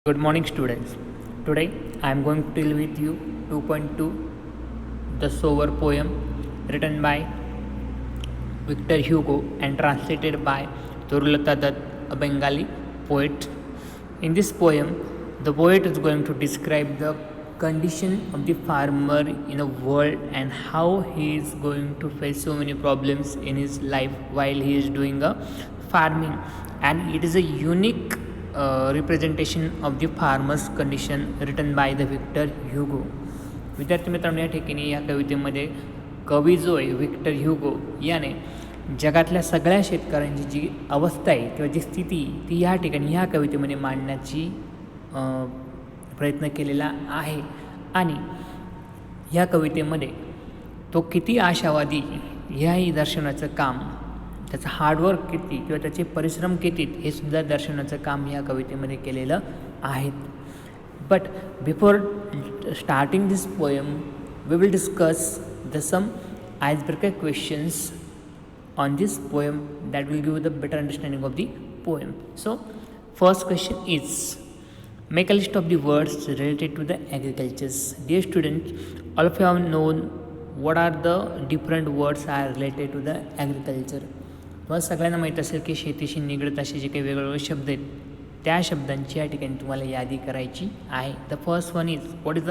Good morning, students. Today I am going to tell with you 2.2 the Sower poem written by Victor Hugo and translated by Durlata Dutt, a Bengali poet. In this poem, the poet is going to describe the condition of the farmer in a world and how he is going to face so many problems in his life while he is doing a farming, and it is a unique representation of the farmer's condition written by the Victor Hugo. विद्यार्थी मित्रांनो, या ठिकाणी या कवितेमध्ये कवी जो आहे Victor Hugo याने जगातल्या सगळ्या शेतकऱ्यांची जी अवस्था आहे किंवा जी स्थिती ती या ठिकाणी ह्या कवितेमध्ये मांडण्याची प्रयत्न केलेला आहे. आणि ह्या कवितेमध्ये तो किती आशावादी ह्याही दर्शवण्याचं काम, त्याचं हार्डवर्क किती किंवा त्याचे परिश्रम किती हे सुद्धा दर्शवण्याचं काम ह्या कवितेमध्ये केलेलं आहे. But before starting this poem we will discuss the some icebreaker questions on this poem that will give you the better understanding of the poem. So first question is, make a list of the words related to the agriculture. Dear students, all of you have known what are the different words are related to the agriculture. तुम्हाला सगळ्यांना माहीत असेल की शेतीशी निगडीत असे जे काही वेगवेगळे शब्द आहेत त्या शब्दांची या ठिकाणी तुम्हाला यादी करायची आहे. The first one is what is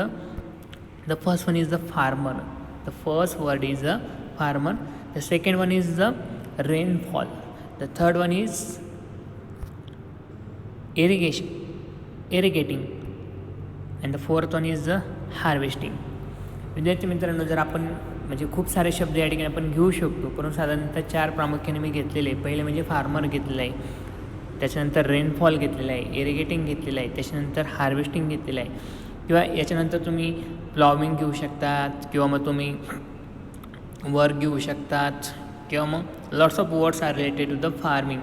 the first one is the farmer. The first word is the farmer. The second one is the rainfall. The third one is irrigating and the fourth one is the harvesting. विद्यार्थी मित्रांनो, जर आपण म्हणजे खूप सारे शब्द या ठिकाणी आपण घेऊ शकतो, परंतु साधारणतः 4 प्रामुख्याने मी घेतलेले आहे. पहिले म्हणजे फार्मर घेतलेलं आहे, त्याच्यानंतर रेनफॉल घेतलेला आहे, इरिगेटिंग घेतलेलं आहे, त्याच्यानंतर हार्वेस्टिंग घेतलेलं आहे, किंवा याच्यानंतर तुम्ही प्लॉविंग घेऊ शकतात, किंवा मग तुम्ही वर्क घेऊ शकतात, किंवा मग lots of words are related to the farming.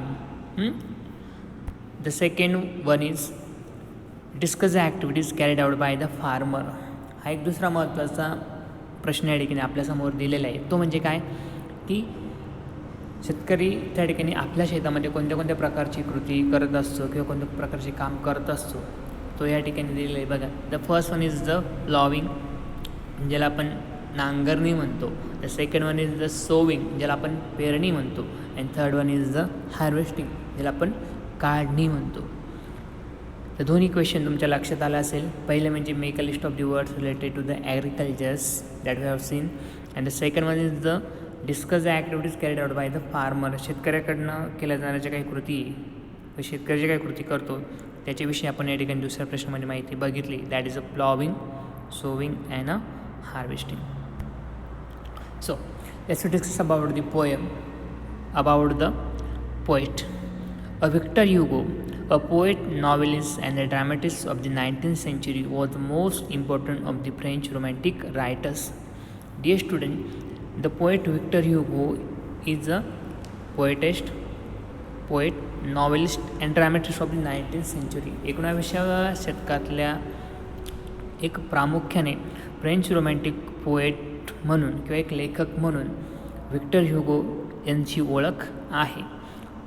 The second one is discuss the activities carried out by the farmer. हा एक दुसरा महत्त्वाचा प्रश्न या ठिकाणी आपल्यासमोर दिलेला आहे. तो म्हणजे काय की शेतकरी त्या ठिकाणी आपल्या शेतामध्ये कोणत्या कोणत्या प्रकारची कृती करत असतो किंवा कोणत्या प्रकारचे काम करत असतो तो या ठिकाणी दिलेला आहे. बघा, the first one is the ploughing, ज्याला आपण नांगरणी म्हणतो. The second one is the sowing, ज्याला आपण पेरणी म्हणतो. And third one is the harvesting, ज्याला आपण काढणी म्हणतो. तर दोन्ही क्वेश्चन तुमच्या लक्षात आलं असेल. पहिले म्हणजे make a list of the words related to the agricultures that we have seen. And the second one is the discuss the activities carried out by the farmer. शेतकऱ्याकडनं केल्या जाणाऱ्या काही कृती, शेतकरी जे काही कृती करतो त्याच्याविषयी आपण या ठिकाणी दुसऱ्या प्रश्नामध्ये माहिती बघितली. That is a ploughing, sowing and a harvesting. So let's discuss about the poem, about the poet. Victor Hugo, a poet, novelist and a dramatist of the 19th century, was the most important of the French romantic writers. Dear student, the poet Victor Hugo is a poet, novelist and dramatist of the 19th century. 19व्या शतकातल्या एक प्रामुख्याने French romantic poet म्हणून किंवा एक लेखक म्हणून Victor Hugo यांची ओळख आहे.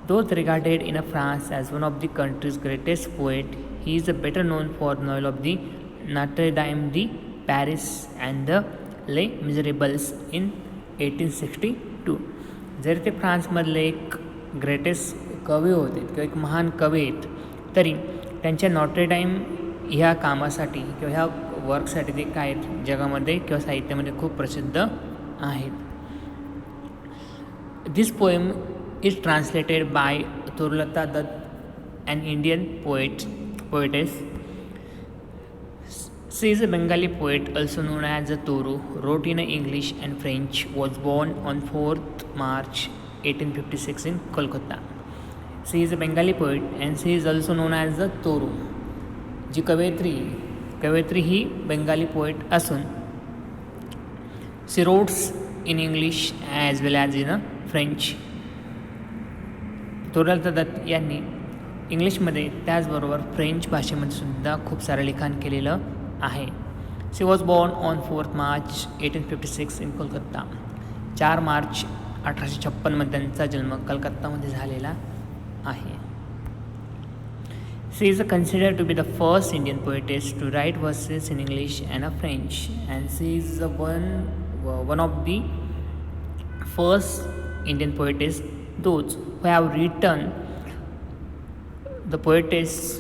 Though regarded in France as one of the country's greatest poets, he is better known for the novel of the Notre Dame de Paris and the Les Miserables in 1862. जर ते फ्रान्समधले एक greatest कवी होते किंवा एक महान कवी आहेत, तरी त्यांच्या नॉट्रे डाईम ह्या कामासाठी किंवा ह्या वर्कसाठी ते काय जगामध्ये किंवा साहित्यामध्ये खूप प्रसिद्ध आहेत. दिस poem is translated by Durlata Dutt, an Indian poetess. She is a Bengali poet, also known as a Toru, wrote in English and French, was born on 4th March 1856 in Kolkata. She is a Bengali poet and she is also known as a Toru. जी कवयित्री ही Bengali poet असून she wrote in English as well as in French. Toru Dutt यांनी इंग्लिशमध्ये त्याचबरोबर French भाषेमध्ये सुद्धा खूप सारं लिखाण केलेलं आहे. She was born on 4th March 1856 in Kolkata. 4 मार्च 1856 मध्ये त्यांचा जन्म कलकत्तामध्ये झालेला आहे. She is considered to be the first Indian poetess to write verses in English and French, and she is one of the first Indian poetess those who have written the poetess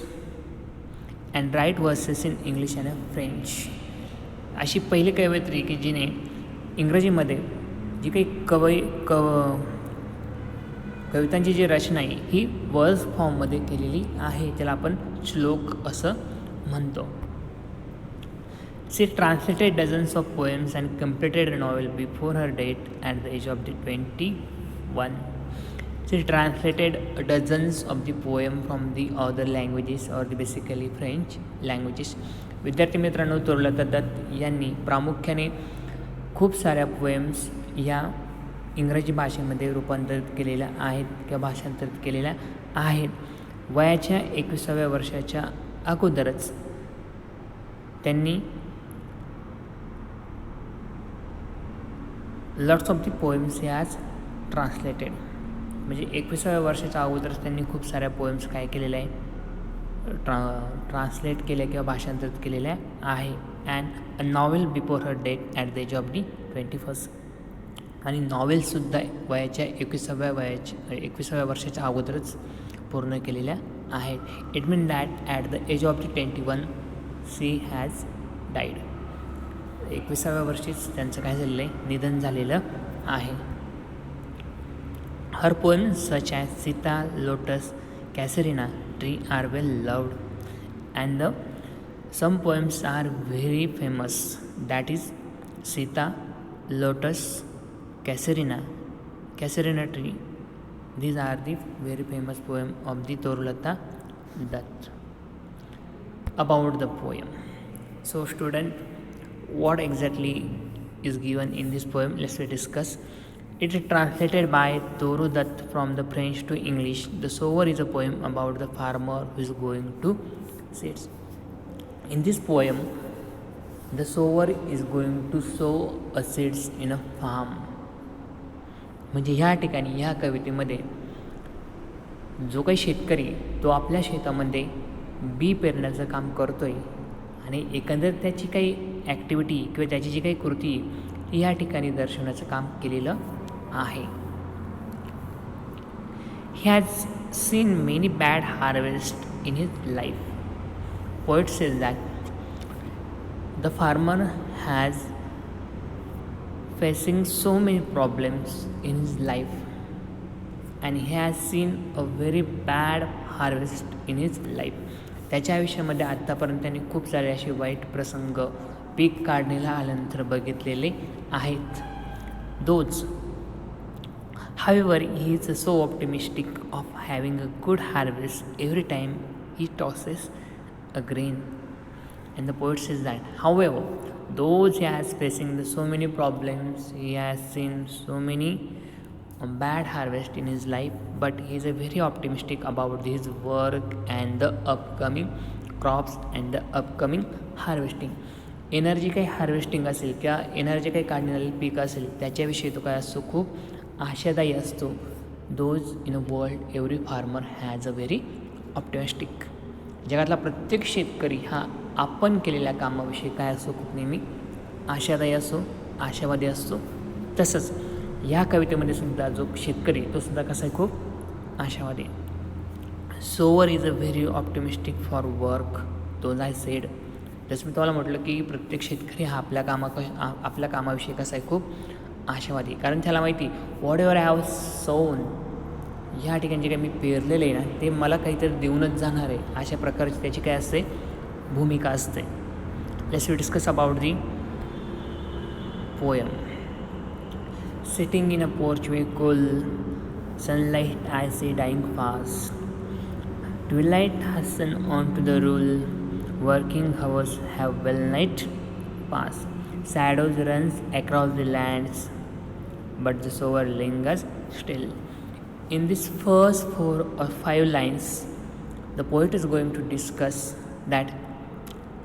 and write verses in English and French. अशी पहिली कवयित्री की जिने इंग्रजीमध्ये जी काही कवितांची जी रचना आहे ही वर्स फॉर्ममध्ये केलेली आहे, त्याला आपण श्लोक असं म्हणतो. She translated dozens of poems and completed a novel before her death at the age of 21. She translated dozens of the poem from the other languages or the basically French languages. विद्यार्थी मित्रांनो, तरुलता दत्त यांनी प्रामुख्याने खूप साऱ्या poems या इंग्रजी भाषेमध्ये रूपांतरित केलेल्या आहेत किंवा भाषांतरित केलेल्या आहेत. वयाच्या 21व्या वर्षाच्या अगोदरच त्यांनी lots of the poems has translated, म्हणजे 21व्या वर्षाच्या अगोदरच त्यांनी खूप साऱ्या पोएम्स काय केलेल्या आहे, ट्रान्सलेट केल्या किंवा भाषांतरित केलेल्या आहे. And a novel before her date at the age of the 21. आणि नॉवेलसुद्धा वयाच्या 21व्या वर्षाच्या अगोदरच पूर्ण केलेल्या आहेत. It mean that at the age of the 21 she has died. 21व्या वर्षीच त्यांचं काय झालेलं आहे, निधन झालेलं आहे. Her poems such as Sita, lotus, casuarina tree are well loved and the some poems are very famous, that is Sita, lotus, casuarina tree. these are the very famous poem of the Torulata Dutt. About the poem, so student, what exactly is given in this poem, let's discuss. It is translated by Toru Dutt from the French to English. The Sower is a poem about the farmer who is going to seeds. In this poem, the sower is going to sow a seeds in a farm. म्हणजे ह्या ठिकाणी ह्या कवितेमध्ये जो काही शेतकरी तो आपल्या शेतामध्ये बी पेरण्याचं काम करतो आहे आणि एकंदर त्याची काही ॲक्टिव्हिटी किंवा त्याची जी काही कृती ती ह्या ठिकाणी दर्शवण्याचं काम केलेलं आहे. He has seen many bad harvest in his life. Poet says that the farmer has facing so many problems in his life and he has seen a very bad harvest in his life. त्याच्या आयुष्यामध्ये आत्तापर्यंत त्यांनी खूप सारे असे वाईट प्रसंग पीक काढणीला आल्यानंतर बघितलेले आहेत. Those however he is so optimistic of having a good harvest every time he tosses a grain. And the poet says that however though he has facing so many problems, he has seen so many bad harvest in his life, but he is very optimistic about his work and the upcoming crops and the upcoming harvesting. Energy काही harvesting असेल किंवा energy काही काढण्याला पीक असेल त्याच्याविषयी तो काय असतो, खूप आशादायी असतो. Those in a world every farmer has a very optimistic. जगातला प्रत्येक शेतकरी हा आपण केलेल्या कामाविषयी काय असतो, खूप नेहमी आशादायी असतो, आशावादी असतो. तसंच ह्या कवितेमध्ये सुद्धा जो शेतकरी तो सुद्धा कसा आहे, खूप आशावादी. Sower is a very optimistic for work. Those I said, जसं मी तुम्हाला म्हटलं की प्रत्येक शेतकरी हा आपल्या कामाविषयी कसा आहे, खूप आशावादी. कारण त्याला माहिती व्हॉट एव्हर आय हॅव सोन, ह्या ठिकाणी जे काही मी पेरलेलं आहे ना ते मला काहीतरी देऊनच जाणार आहे, अशा प्रकारची त्याची काय असते, भूमिका असते. Let's we discuss about the poem. Sitting in a porch way cool sunlight I see dying fast. Twilight hasten on to the rule. Working hours have well night passed. Shadows runs across the lands, but the sower lingers still. In this first 4 or 5 lines, the poet is going to discuss that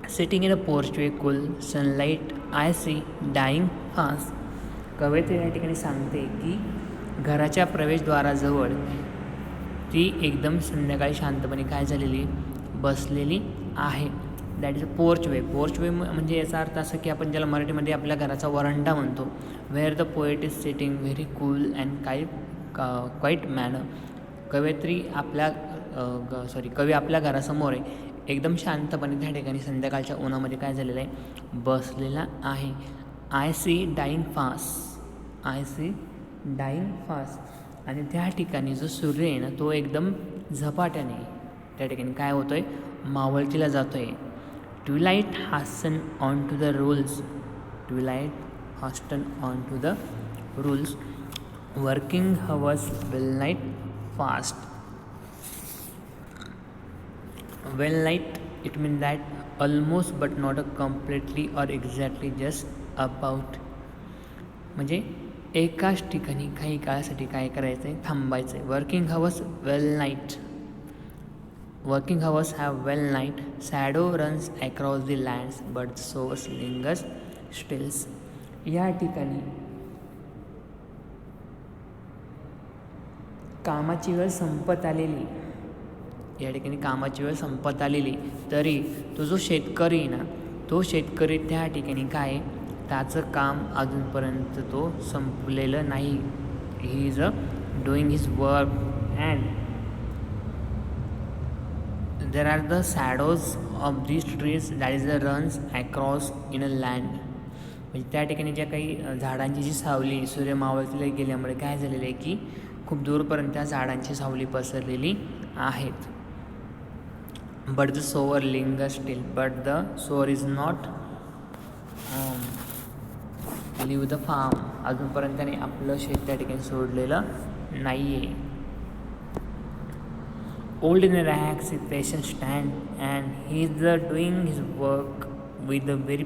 sitting in a porchway cool sunlight I see dying fast. कवयित्री या ठिकाणी सांगते की घराच्या प्रवेशद्वाराजवळ ती एकदम संध्याकाळी शांतपणे काय झालेली, बसलेली आहे. That is a porch way. Porch way म्हणजे याचा अर्थ असं की आपण ज्याला मराठीमध्ये आपल्या घराचा वरांडा म्हणतो. Where the poet is sitting very cool and quiet manner. कवी आपल्या घरासमोर आहे, एकदम शांतपणे त्या ठिकाणी संध्याकाळच्या उन्हामध्ये काय झालेलं आहे, बसलेला आहे. I see dying fast. आणि त्या ठिकाणी जो सूर्य आहे ना तो एकदम झपाट्याने त्या ठिकाणी काय होतो आहे, मावळतीला जातो आहे. Twilight hasten on to the rules. Working hours will night fast. Well night, it means that almost but not a completely or exactly just about. म्हणजे एकाच ठिकाणी काही काळासाठी काय करायचं आहे, थांबायचं आहे. Working hours have well night. Shadow runs across the lands but sowers lingers stills. या ठिकाणी कामाची वेळ संपत आलेली, तरी तो जो शेतकरी ना तो शेतकरी त्या ठिकाणी काय, त्याचं काम अजूनपर्यंत तो संपलेलं नाही. ही is doing his work and there are the shadows of these trees that is the runs across in a land. म्हणजे त्या ठिकाणी ज्या काही झाडांची जी सावली सूर्य मावळतीला गेल्यामुळे काय झालेलं आहे की खूप दूरपर्यंत त्या झाडांची सावली पसरलेली आहेत. But the sower linger still. But the sower is not leave the farm. अजूनपर्यंत त्याने आपलं शेत त्या ठिकाणी सोडलेलं नाही आहे. Old in rags with patient stand and he is doing his work with very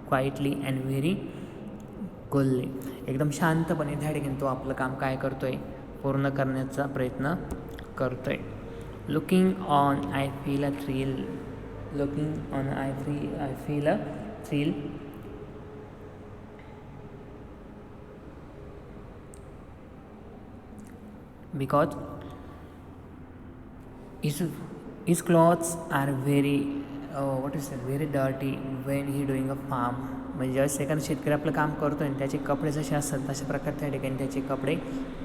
quietly and very coolly. एकदम शांतपणे त्या ठिकाणी तो आपलं काम काय करतोय, पूर्ण करण्याचा प्रयत्न करतोय. Looking on, I feel a thrill. Because his clothes are very very dirty when he doing a farm. म्हणजे ज्यावेळेस एखादा शेतकरी आपलं काम करतो आणि त्याचे कपडे जसे असतात तशा प्रकारे त्या ठिकाणी त्याचे कपडे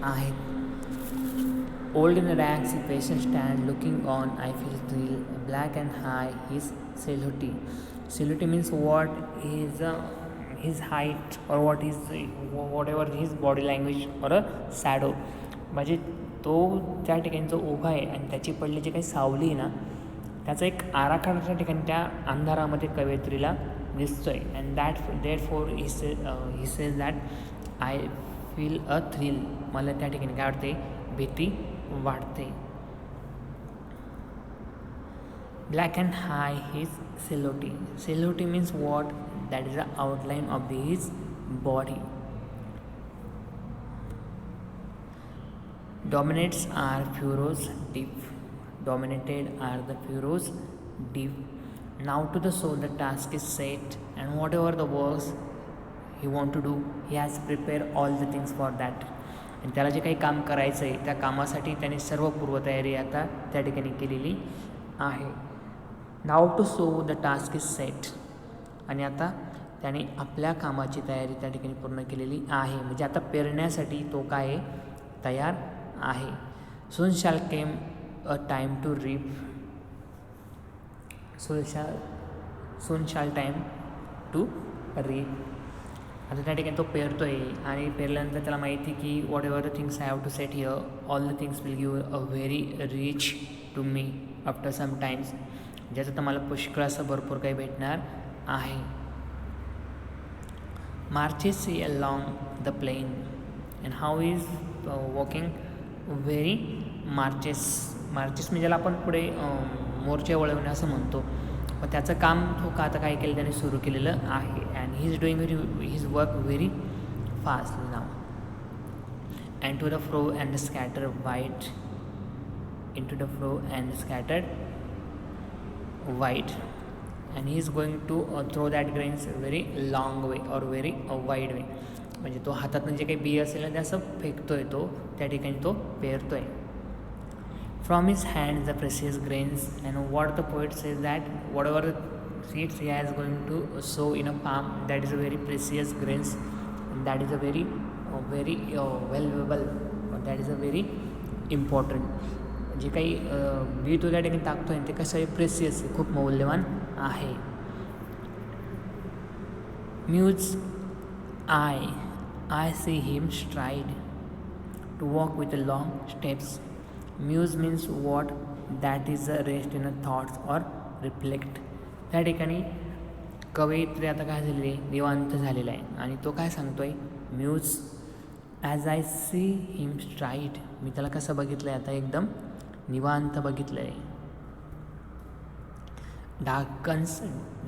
आहेत. Old in the ranks, he patient stand, looking on, I feel thrill. Black and high, his silhouette. Silhouette means what is his height or whatever his body language or a shadow. म्हणजे तो त्या ठिकाणी जो उभा आहे आणि त्याची पडली जी काही सावली आहे ना त्याचा एक आराखडा त्या ठिकाणी त्या अंधारामध्ये कवयित्रीला दिसतोय. And therefore he says that I feel a thrill. मला त्या ठिकाणी काय वाटते, भीती वाटते. Black and high his silhouette means what, that is the outline of his body. Dominated are the furrows deep. Now to the soul the task is set, and whatever the works he want to do, he has prepared all the things for that. आणि त्याला जे काही काम करायचं आहे त्या कामासाठी त्याने सर्व पूर्वतयारी आता त्या ठिकाणी केलेली आहे. Now to sow the task is set. आणि आता त्याने आपल्या कामाची तयारी त्या ठिकाणी पूर्ण केलेली आहे. म्हणजे आता पेरण्यासाठी तो काय तयार आहे. Soon shall came a time to reap. Soon shall time to reap. आता त्या ठिकाणी तो पेरतो आहे आणि पेरल्यानंतर त्याला माहिती की whatever the things I have to set here, all the things will give a very rich to me after some times. ज्याचं तर मला पुष्कळ असं भरपूर काही भेटणार आहे. Marches along the plain and how is walking very marches म्हणजे ज्याला आपण पुढे मोर्चे वळवणे असं म्हणतो. पण त्याचं काम तो का आता काय केलं त्याने सुरू केलेलं आहे. And he is doing his work very fast now. And to the fro and scatter white. into the flow and scattered white, and he is going to throw that grains very long way or very wide way. म्हणजे तो हातातून जे काही बी असेल ना ते असं फेकतोय, तो त्या ठिकाणी तो पेरतोय. From his hands the precious grains, and what the poet says that whatever the seeds he is going to sow in a farm, that is a very precious grains, and that is a very valuable, that is a very important. जे काही बी तो त्या ठिकाणी टाकतो आहे ते कसं आहे, प्रेसियस, खूप मौल्यवान आहे. Muse I see him stride to walk with long steps. Muse means what? That is a rest in a thoughts or reflect. त्या ठिकाणी कवयित्री आता काय झालेली आहे, निवांत झालेला आहे, आणि तो काय सांगतोय, muse as I see him stride, मी त्याला कसं बघितलं आहे, आता एकदम निवांत बघितलं आहे.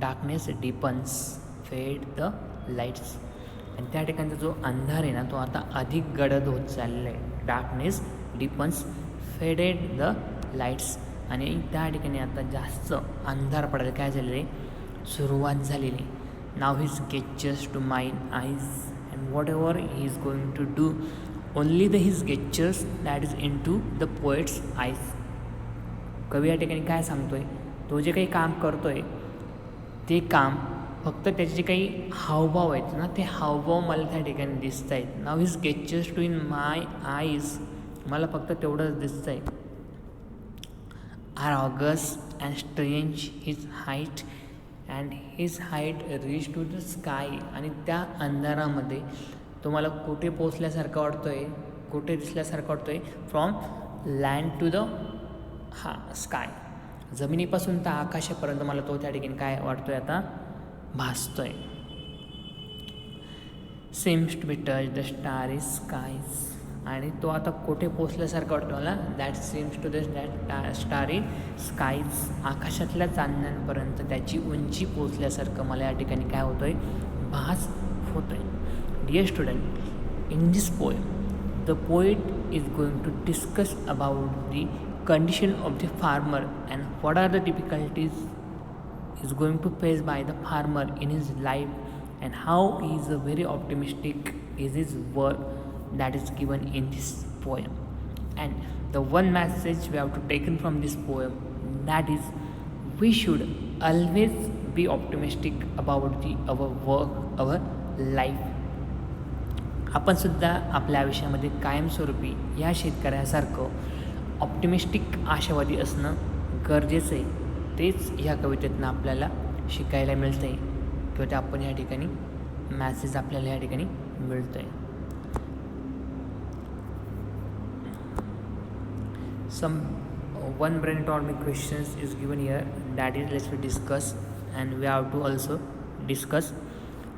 Darkness deepens fade the lights, आणि त्या ठिकाणचा जो अंधार आहे ना तो आता अधिक गडद होत चाललेला आहे. Darkness deepens faded the lights, आणि त्या ठिकाणी आता जास्त अंधार पडायला काय झालेलं आहे, सुरुवात झालेली. Now his gestures to mine eyes, and whatever he is going to do, only the his gestures that is into the poet's eyes. कवी या ठिकाणी काय सांगतोय, तो जे काही काम करतोय ते काम फक्त त्याचे जे काही हावभाव आहेत ना, ते हावभाव मला त्या ठिकाणी दिसत आहेत. Now his gestures to in my eyes, मला फक्त तेवढंच दिसतं आहे. Are august and strange his height, and his height reach to the sky, आणि त्या अंधारामध्ये तो मला कुठे पोचल्यासारखं वाटतो आहे, कुठे दिसल्यासारखं वाटतो आहे, from land to the sky, जमिनीपासून तर आकाशापर्यंत मला तो त्या ठिकाणी काय वाटतो आहे, आता भासतोय. Seems to be touch the starry skies, आणि तो आता कुठे पोचल्यासारखं वाटतो मला, that seems to the starry skies, आकाशातल्या चांदण्यांपर्यंत त्याची उंची पोचल्यासारखं मला या ठिकाणी काय होतोय, भास होतोय. Dear student, in this poem the poet is going to discuss about the condition of the farmer and what are the difficulties is going to face by the farmer in his life, and how he is very optimistic is his work that is given in this poem. And the one message we have to taken from this poem, that is we should always be optimistic about our work, our life. आपण सुद्धा आपल्या आयुष्यामध्ये कायमस्वरूपी या शेतकऱ्यासारखं optimistic आशावादी असणं गरजेचं आहे. तेच ह्या कवितेतनं आपल्याला शिकायला मिळतं आहे, किंवा ते आपण ह्या ठिकाणी मॅसेज आपल्याला ह्या ठिकाणी मिळतो आहे. सम one brainstorming questions is given here, that is let's discuss, and we have to also discuss.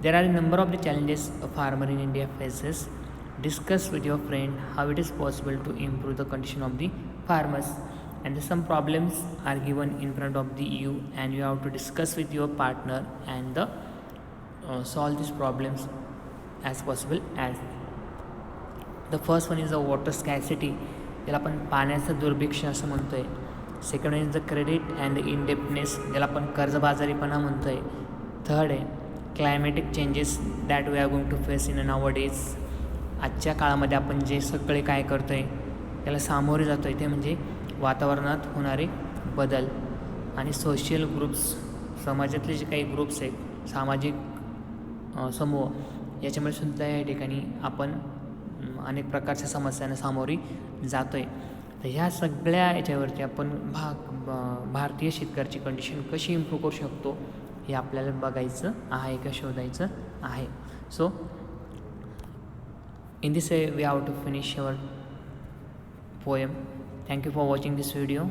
There are a number of the challenges a farmer in India faces. Discuss with your friend how it is possible to improve the condition of the farmers, and some problems are given in front of you, and you have to discuss with your partner and solve these problems as possible as. The first one is the water scarcity, ज्याला आपण पाण्याचं दुर्भिक्ष असं म्हणतो आहे. Second is the credit and the indebtedness, ज्याला आपण कर्जबाजारीपणा म्हणतो आहे. थर्ड आहे climatic changes that we are going to face in nowadays. आजच्या काळामध्ये आपण जे सगळे काय करतो आहे त्याला सामोरे जातो आहे, ते म्हणजे वातावरणात होणारे बदल. आणि सोशल ग्रुप्स, समाजातले जे काही ग्रुप्स आहेत, सामाजिक समूह, याच्यामुळे सुद्धा या ठिकाणी आपण अनेक प्रकारच्या समस्यांना सामोरी जातो आहे. तर ह्या सगळ्या याच्यावरती आपण भारतीय शेतकऱ्याची कंडिशन कशी इम्प्रूव्ह करू शकतो हे आपल्याला बघायचं आहे, का शोधायचं आहे. So in this way we have to finish our poem. Thank you for watching this video.